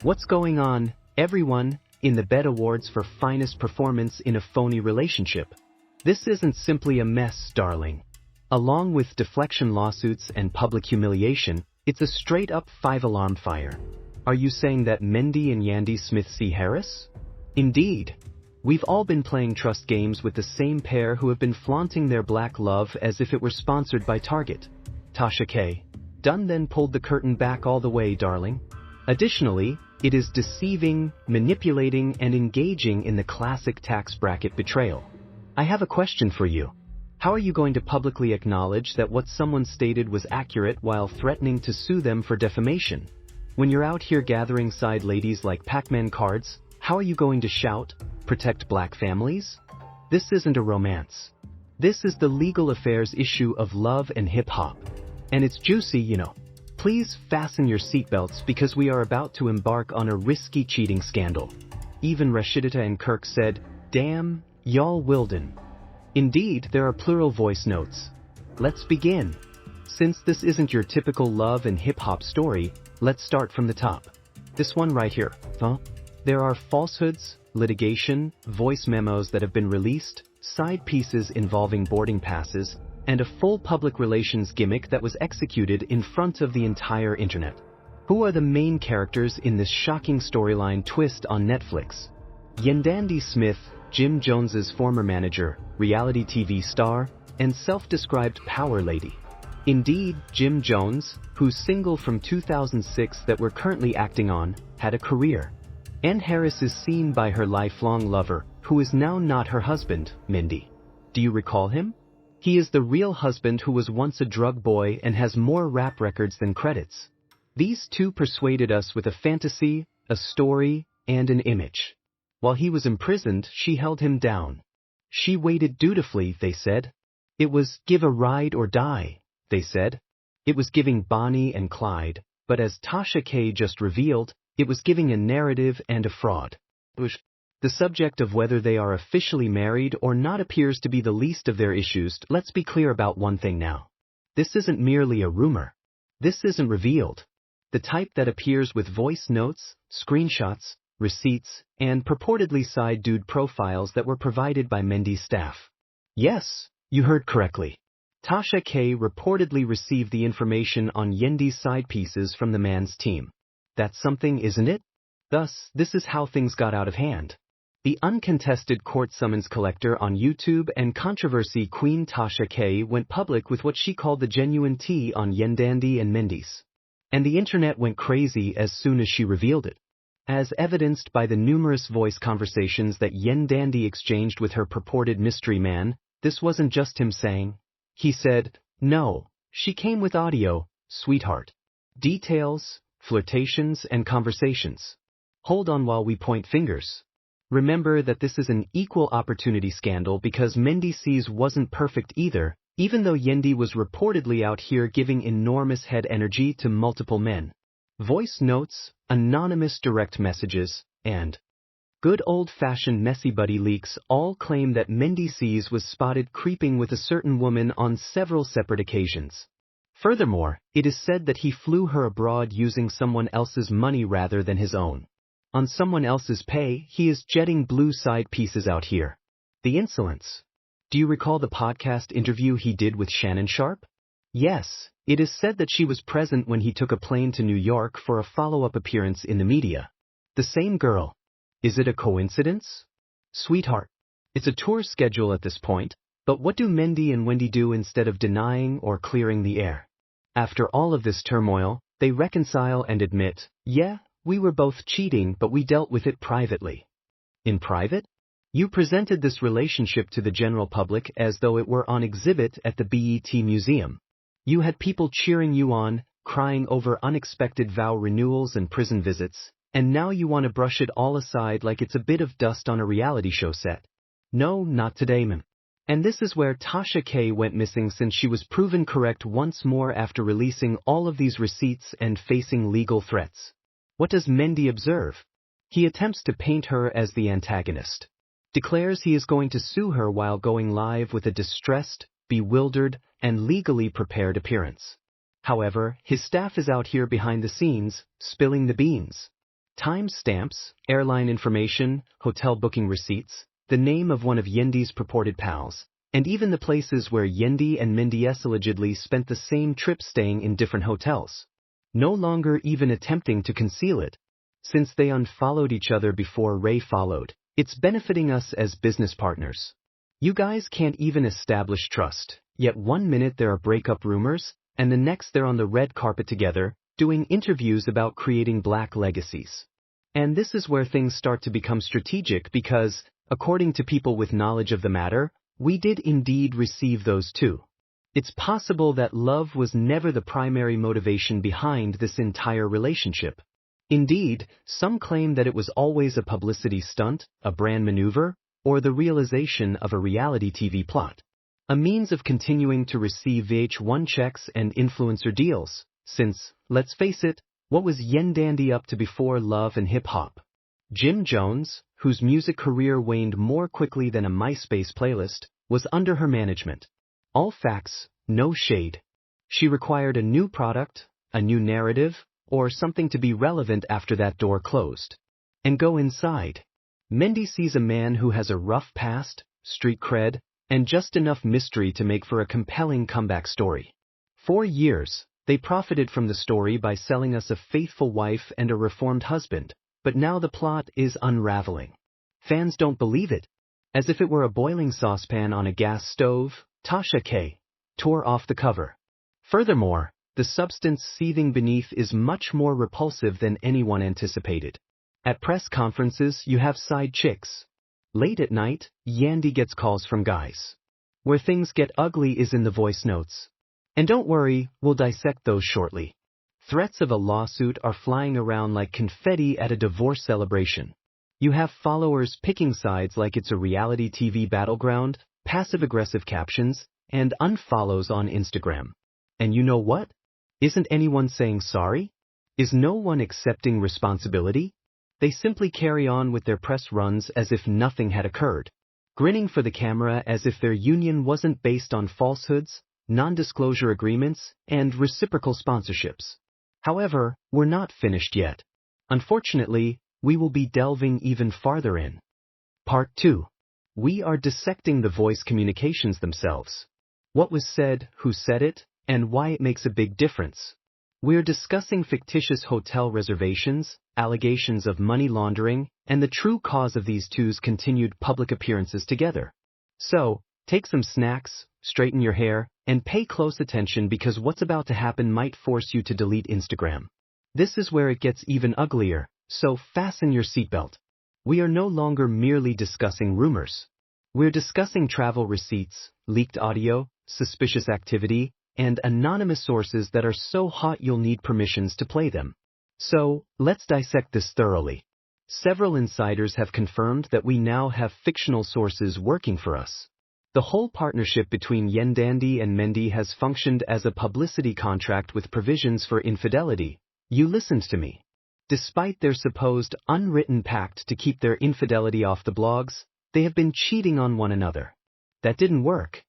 What's going on, everyone, in the BET Awards for finest performance in a phony relationship? This isn't simply a mess, darling. Along with deflection lawsuits and public humiliation, it's a straight-up five-alarm fire. Are you saying that Mendy and Yandy Smith see Harris? Indeed. We've all been playing trust games with the same pair who have been flaunting their black love as if it were sponsored by Target. Tasha K. Done then pulled the curtain back all the way, darling. Additionally, it is deceiving, manipulating, and engaging in the classic tax bracket betrayal. I have a question for you. How are you going to publicly acknowledge that what someone stated was accurate while threatening to sue them for defamation? When you're out here gathering side ladies like Pac-Man cards, how are you going to shout, "Protect black families"? This isn't a romance. This is the legal affairs issue of love and hip-hop. And it's juicy, you know. Please fasten your seatbelts because we are about to embark on a risky cheating scandal. Even Rashidita and Kirk said, "Damn, y'all Wilden." Indeed, there are plural voice notes. Let's begin. Since this isn't your typical love and hip-hop story, let's start from the top. This one right here, huh? There are falsehoods, litigation, voice memos that have been released, side pieces involving boarding passes, and a full public relations gimmick that was executed in front of the entire internet. Who are the main characters in this shocking storyline twist on Netflix? Yandy Smith, Jim Jones's former manager, reality TV star, and self-described power lady. Indeed, Jim Jones, whose single from 2006 that we're currently acting on, had a career. And Harris is seen by her lifelong lover, who is now not her husband, Mendy. Do you recall him? He is the real husband who was once a drug boy and has more rap records than credits. These two persuaded us with a fantasy, a story, and an image. While he was imprisoned, she held him down. She waited dutifully, they said. It was give a ride or die, they said. It was giving Bonnie and Clyde, but as Tasha K just revealed, it was giving a narrative and a fraud. The subject of whether they are officially married or not appears to be the least of their issues. Let's be clear about one thing now. This isn't merely a rumor. This isn't revealed. The type that appears with voice notes, screenshots, receipts, and purportedly side dude profiles that were provided by Mendy's staff. Yes, you heard correctly. Tasha K reportedly received the information on Yandy's side pieces from the man's team. That's something, isn't it? Thus, this is how things got out of hand. The uncontested court summons collector on YouTube and controversy queen Tasha K went public with what she called the genuine tea on Yandy and Mendeecees. And the internet went crazy as soon as she revealed it. As evidenced by the numerous voice conversations that Yandy exchanged with her purported mystery man, this wasn't just him saying. He said, "No, she came with audio, sweetheart. Details, flirtations, and conversations. Hold on while we point fingers." Remember that this is an equal opportunity scandal because Mendeecees wasn't perfect either, even though Yandy was reportedly out here giving enormous head energy to multiple men. Voice notes, anonymous direct messages, and good old-fashioned messy buddy leaks all claim that Mendeecees was spotted creeping with a certain woman on several separate occasions. Furthermore, it is said that he flew her abroad using someone else's money rather than his own. On someone else's pay, he is jetting blue side pieces out here. The insolence. Do you recall the podcast interview he did with Shannon Sharp? Yes, it is said that she was present when he took a plane to New York for a follow-up appearance in the media. The same girl. Is it a coincidence? Sweetheart. It's a tour schedule at this point, but what do Mendy and Wendy do instead of denying or clearing the air? After all of this turmoil, they reconcile and admit, yeah, we were both cheating, but we dealt with it privately. In private? You presented this relationship to the general public as though it were on exhibit at the BET Museum. You had people cheering you on, crying over unexpected vow renewals and prison visits, and now you want to brush it all aside like it's a bit of dust on a reality show set. No, not today, ma'am. And this is where Tasha K went missing since she was proven correct once more after releasing all of these receipts and facing legal threats. What does Mendy observe? He attempts to paint her as the antagonist. Declares he is going to sue her while going live with a distressed, bewildered, and legally prepared appearance. However, his staff is out here behind the scenes, spilling the beans. Time stamps, airline information, hotel booking receipts, the name of one of Yandy's purported pals, and even the places where Yandy and Mendeecees allegedly spent the same trip staying in different hotels. No longer even attempting to conceal it. Since they unfollowed each other before Ray followed, it's benefiting us as business partners. You guys can't even establish trust, yet one minute there are breakup rumors, and the next they're on the red carpet together, doing interviews about creating black legacies. And this is where things start to become strategic because, according to people with knowledge of the matter, we did indeed receive those too. It's possible that love was never the primary motivation behind this entire relationship. Indeed, some claim that it was always a publicity stunt, a brand maneuver, or the realization of a reality TV plot. A means of continuing to receive VH1 checks and influencer deals, since, let's face it, what was Yandy up to before love and hip-hop? Jim Jones, whose music career waned more quickly than a MySpace playlist, was under her management. All facts, no shade. She required a new product, a new narrative, or something to be relevant after that door closed. And go inside. Mendy sees a man who has a rough past, street cred, and just enough mystery to make for a compelling comeback story. For years, they profited from the story by selling us a faithful wife and a reformed husband, but now the plot is unraveling. Fans don't believe it. As if it were a boiling saucepan on a gas stove, Tasha K. tore off the cover. Furthermore, the substance seething beneath is much more repulsive than anyone anticipated. At press conferences, you have side chicks. Late at night, Yandy gets calls from guys. Where things get ugly is in the voice notes. And don't worry, we'll dissect those shortly. Threats of a lawsuit are flying around like confetti at a divorce celebration. You have followers picking sides like it's a reality TV battleground, passive-aggressive captions, and unfollows on Instagram. And you know what? Isn't anyone saying sorry? Is no one accepting responsibility? They simply carry on with their press runs as if nothing had occurred, grinning for the camera as if their union wasn't based on falsehoods, non-disclosure agreements, and reciprocal sponsorships. However, we're not finished yet. Unfortunately, we will be delving even farther in. Part 2. We are dissecting the voice communications themselves. What was said, who said it, and why it makes a big difference. We're discussing fictitious hotel reservations, allegations of money laundering, and the true cause of these two's continued public appearances together. So, take some snacks, straighten your hair, and pay close attention because what's about to happen might force you to delete Instagram. This is where it gets even uglier, so fasten your seatbelt. We are no longer merely discussing rumors. We're discussing travel receipts, leaked audio, suspicious activity, and anonymous sources that are so hot you'll need permissions to play them. So, let's dissect this thoroughly. Several insiders have confirmed that we now have fictional sources working for us. The whole partnership between Yandy and Mendeecees has functioned as a publicity contract with provisions for infidelity. You listened to me. Despite their supposed unwritten pact to keep their infidelity off the blogs, they have been cheating on one another. That didn't work.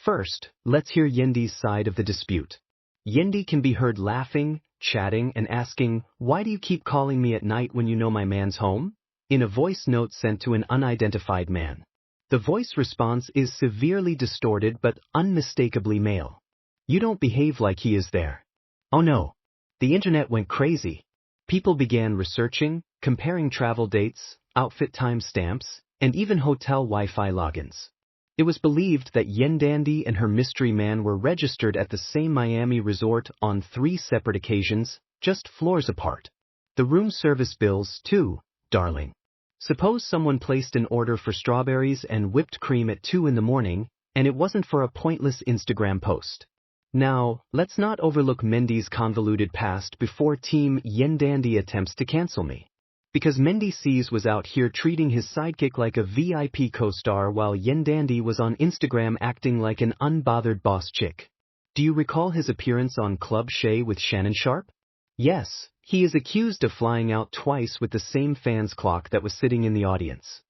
First, let's hear Yandy's side of the dispute. Yandy can be heard laughing, chatting, and asking, "Why do you keep calling me at night when you know my man's home?" in a voice note sent to an unidentified man. The voice response is severely distorted but unmistakably male. "You don't behave like he is there." Oh no. The internet went crazy. People began researching, comparing travel dates, outfit timestamps, and even hotel Wi-Fi logins. It was believed that Yandy and her mystery man were registered at the same Miami resort on 3 separate occasions, just floors apart. The room service bills, too, darling. Suppose someone placed an order for strawberries and whipped cream at 2 in the morning, and it wasn't for a pointless Instagram post. Now, let's not overlook Mendeecees' convoluted past before Team Yandy attempts to cancel me. Because Mendeecees was out here treating his sidekick like a VIP co-star while Yandy was on Instagram acting like an unbothered boss chick. Do you recall his appearance on Club Shay with Shannon Sharp? Yes, he is accused of flying out twice with the same fans clock that was sitting in the audience.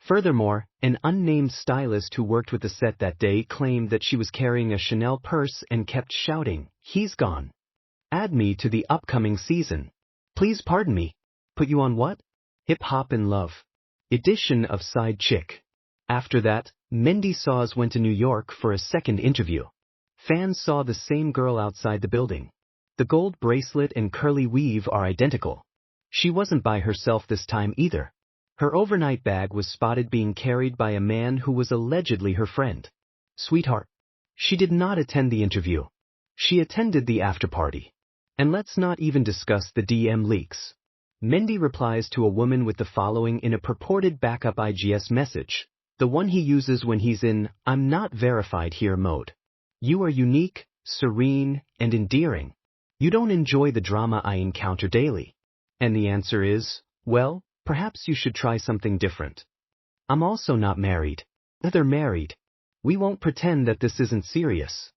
Furthermore, an unnamed stylist who worked with the set that day claimed that she was carrying a Chanel purse and kept shouting, "He's gone. Add me to the upcoming season. Please pardon me. Put you on what? Hip-hop in Love. Edition of Side Chick. After that, Mendeecees went to New York for a second interview. Fans saw the same girl outside the building. The gold bracelet and curly weave are identical. She wasn't by herself this time either. Her overnight bag was spotted being carried by a man who was allegedly her friend. Sweetheart. She did not attend the interview. She attended the after-party. And let's not even discuss the DM leaks. Mendy replies to a woman with the following in a purported backup IGS message, the one he uses when he's in "I'm not verified here" mode. You are unique, serene, and endearing. You don't enjoy the drama I encounter daily. And the answer is, well, perhaps you should try something different. I'm also not married. They're married. We won't pretend that this isn't serious.